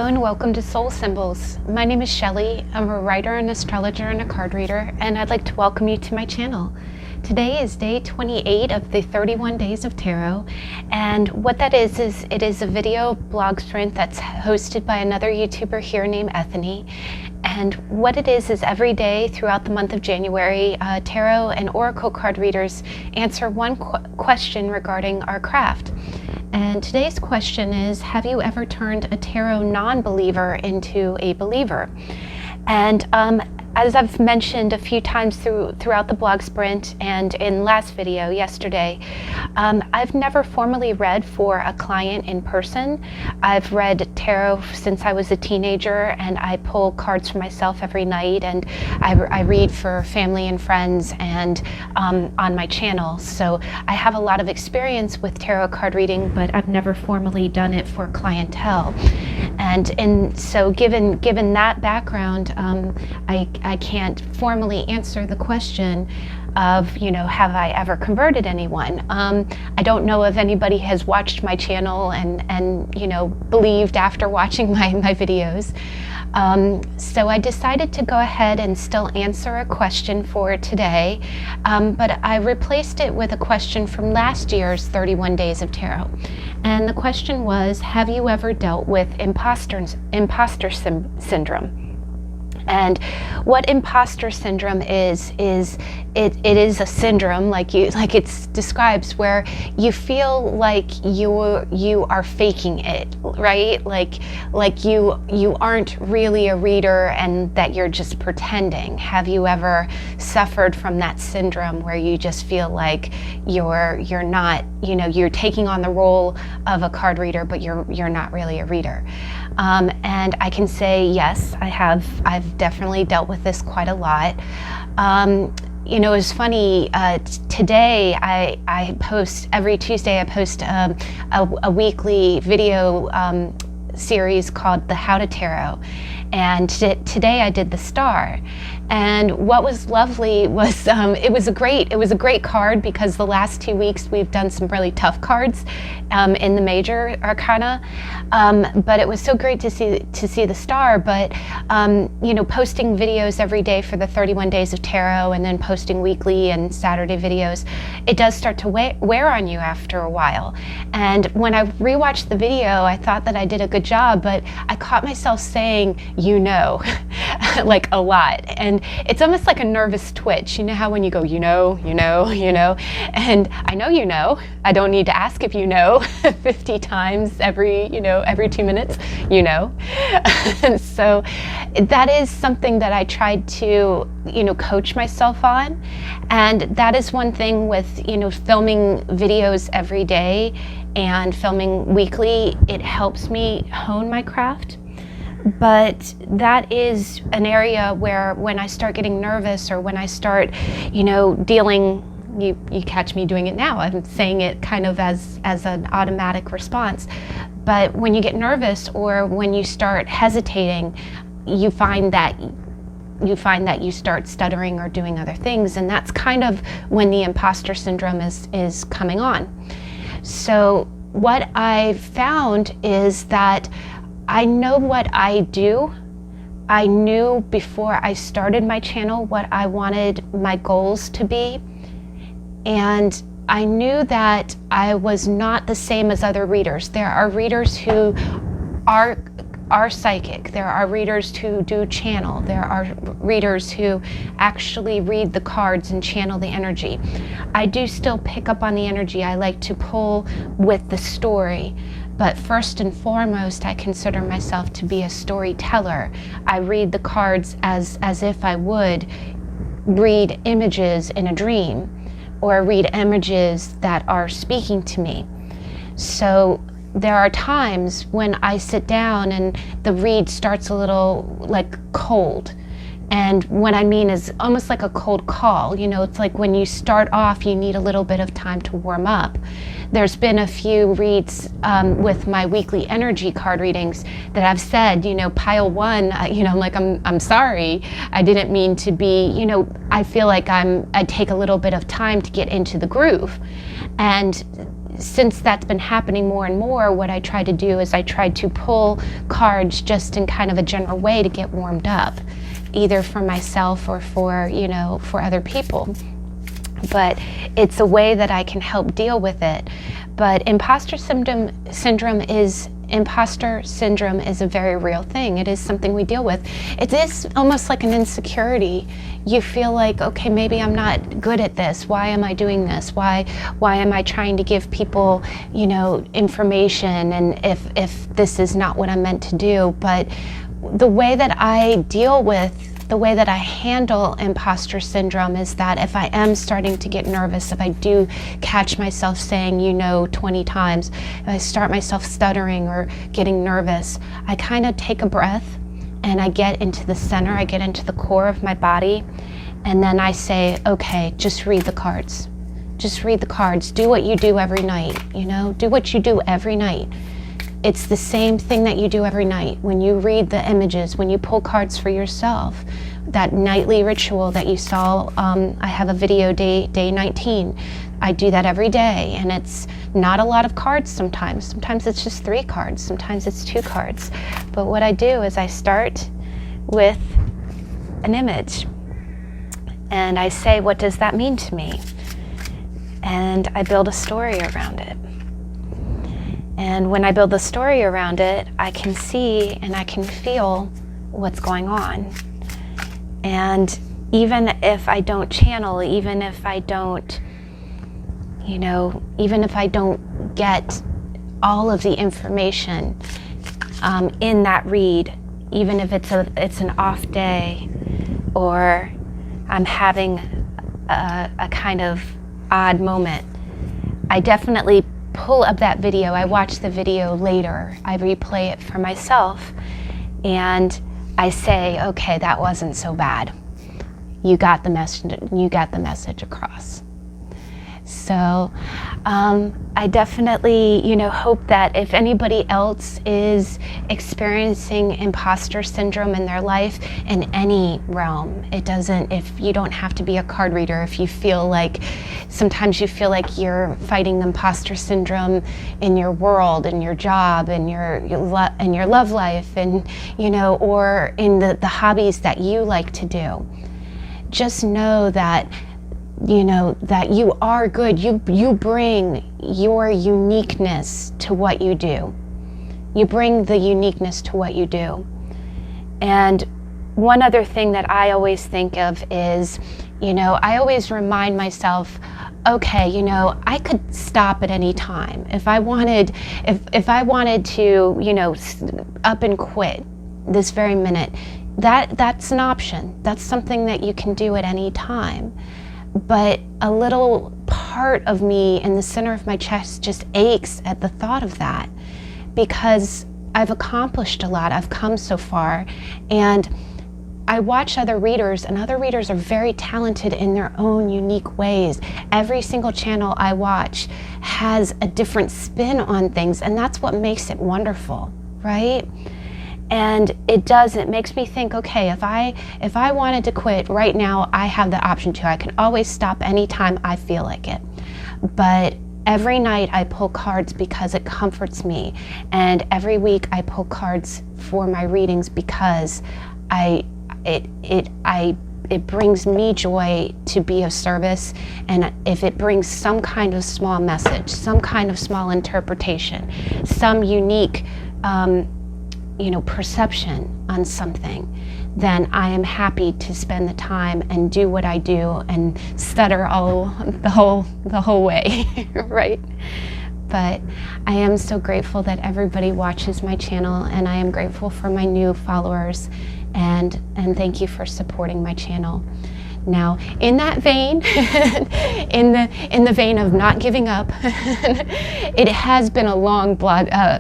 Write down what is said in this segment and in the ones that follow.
Hello and welcome to Soul Symbols. My name is Shelly. I'm a writer, an astrologer, and a card reader, and I'd like to welcome you to my channel. Today is day 28 of the 31 Days of Tarot, and what that is it is a video blog sprint that's hosted by another YouTuber here named Ethony. And what it is every day throughout the month of January, tarot and oracle card readers answer one question regarding our craft. And today's question is, have you ever turned a tarot non-believer into a believer? And as I've mentioned a few times throughout the blog sprint and in last video yesterday, I've never formally read for a client in person. I've read tarot since I was a teenager, and I pull cards for myself every night, and I read for family and friends and on my channel. So I have a lot of experience with tarot card reading, but I've never formally done it for clientele. And so given that background, I can't formally answer the question of, have I ever converted anyone? I don't know if anybody has watched my channel and believed after watching my videos. So I decided to go ahead and still answer a question for today, but I replaced it with a question from last year's 31 Days of Tarot. And the question was, have you ever dealt with imposter syndrome? And what imposter syndrome is it is a syndrome, like it describes, where you feel like you are faking it, right? Like you aren't really a reader and that you're just pretending. Have you ever suffered from that syndrome where you just feel like you're not, you're taking on the role of a card reader, but you're not really a reader? And I can say yes, I've definitely dealt with this quite a lot. It's funny, today I post, every Tuesday I post a weekly video series called the How to Tarot, and today I did the Star. And what was lovely was it was a great card, because the last 2 weeks we've done some really tough cards in the major arcana, but it was so great to see the Star. But posting videos every day for the 31 Days of Tarot, and then posting weekly and Saturday videos, it does start to wear on you after a while. And when I rewatched the video, I thought that I did a good job, but I caught myself saying like a lot, and it's almost like a nervous twitch. You know how when you go, and I know I don't need to ask if 50 times every 2 minutes, And so that is something that I tried to coach myself on. And that is one thing with filming videos every day and filming weekly. It helps me hone my craft. But that is an area where when I start getting nervous, or when I start, dealing, you catch me doing it now. I'm saying it kind of as an automatic response. But when you get nervous, or when you start hesitating, you find that you start stuttering or doing other things, and that's kind of when the imposter syndrome is coming on. So what I found is that I know what I do. I knew before I started my channel what I wanted my goals to be. And I knew that I was not the same as other readers. There are readers who are psychic. There are readers who do channel. There are readers who actually read the cards and channel the energy. I do still pick up on the energy. I like to pull with the story. But first and foremost, I consider myself to be a storyteller. I read the cards as if I would read images in a dream, or read images that are speaking to me. So there are times when I sit down and the read starts a little like cold. And what I mean is almost like a cold call. It's like when you start off, you need a little bit of time to warm up. There's been a few reads with my weekly energy card readings that I've said, pile one, I'm sorry. I didn't mean to be, I feel like I take a little bit of time to get into the groove. And since that's been happening more and more, what I try to do is I try to pull cards just in kind of a general way to get warmed up, either for myself or for, for other people. But it's a way that I can help deal with it. But imposter syndrome is a very real thing. It is something we deal with. It is almost like an insecurity. You feel like, okay, maybe I'm not good at this. Why am I doing this? Why am I trying to give people, information, and if this is not what I'm meant to do? But the way that I handle imposter syndrome is that if I am starting to get nervous, if I do catch myself saying 20 times, if I start myself stuttering or getting nervous, I kind of take a breath and I get into the center, I get into the core of my body, and then I say, okay, just read the cards. Just read the cards. Do what you do every night, do what you do every night. It's the same thing that you do every night. When you read the images, when you pull cards for yourself, that nightly ritual that you saw, I have a video day 19. I do that every day, and it's not a lot of cards sometimes. Sometimes it's just 3 cards, sometimes it's 2 cards. But what I do is I start with an image, and I say, what does that mean to me? And I build a story around it. And when I build the story around it, I can see and I can feel what's going on. And even if I don't channel, even if I don't get all of the information in that read, even if it's an off day, or I'm having a kind of odd moment, I definitely pull up that video. I watch the video later. I replay it for myself, and I say, okay, that wasn't so bad. You got the message across. So I definitely, hope that if anybody else is experiencing imposter syndrome in their life in any realm, if you don't have to be a card reader, if you feel like, sometimes you feel like you're fighting imposter syndrome in your world, in your job, in your love life, and, or in the hobbies that you like to do, just know that that you are good. You bring your uniqueness to what you do. You bring the uniqueness to what you do. And one other thing that I always think of is, I always remind myself, okay, I could stop at any time. If I wanted to, up and quit this very minute, that's an option. That's something that you can do at any time. But a little part of me in the center of my chest just aches at the thought of that, because I've accomplished a lot. I've come so far, and I watch other readers, and other readers are very talented in their own unique ways. Every single channel I watch has a different spin on things, and that's what makes it wonderful, right? And it makes me think, okay, if I wanted to quit right now, I have the option to. I can always stop anytime I feel like it. But every night I pull cards because it comforts me. And every week I pull cards for my readings because it brings me joy to be of service. And if it brings some kind of small message, some kind of small interpretation, some unique perception on something, then I am happy to spend the time and do what I do and stutter the whole way, right? But I am so grateful that everybody watches my channel, and I am grateful for my new followers, and thank you for supporting my channel. Now, in that vein, in the vein of not giving up, it has been a long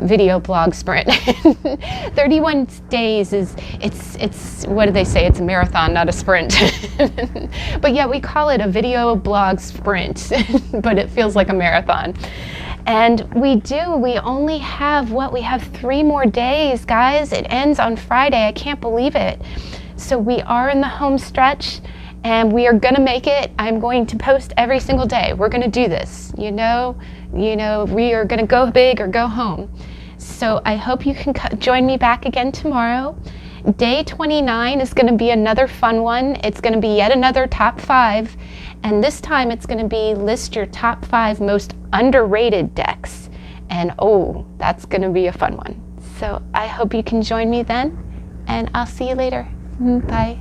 video blog sprint. 31 days it's what do they say? It's a marathon, not a sprint. But yeah, we call it a video blog sprint, but it feels like a marathon. And we only have we have 3 more days, guys. It ends on Friday. I can't believe it. So we are in the home stretch. and we are going to make it. I'm going to post every single day. We're going to do this. You know, we are going to go big or go home. So I hope you can join me back again tomorrow. Day 29 is going to be another fun one. It's going to be yet another top 5. And this time it's going to be list your top 5 most underrated decks. And oh, that's going to be a fun one. So I hope you can join me then. And I'll see you later. Bye.